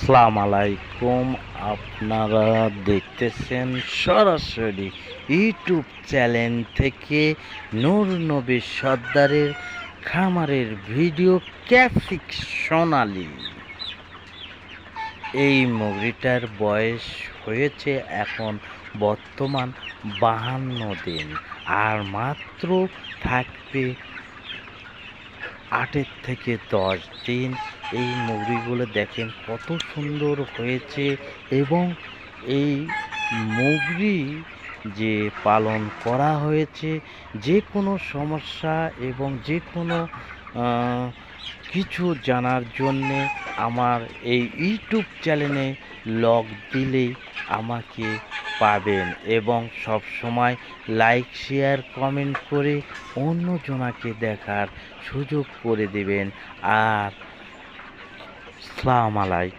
আসসালামু আলাইকুম। আপনারা দেখতেছেন সরাসরি ইউটিউব চ্যানেল থেকে নূর নবী সর্দারের খামারের ভিডিও ক্যাপসিক সোনালি। এই মুরগিটার বয়স হয়েছে এখন বর্তমান 52 দিন, আর মাত্র থাকবে 8 থেকে 10 দিন। এই মুরগিগুলো দেখেন কত সুন্দর হয়েছে, এবং এই মুরগি যে পালন করা হয়েছে, যে কোনো সমস্যা এবং যে কোনো কিছু জানার জন্যে আমার এই ইউটিউব চ্যানেলে লগ দিলেই আমাকে পাবেন, এবং সব সময় লাইক শেয়ার কমেন্ট করে অন্যজনকে দেখার সুযোগ করে দেবেন। আর আসসালামু আলাইকুম।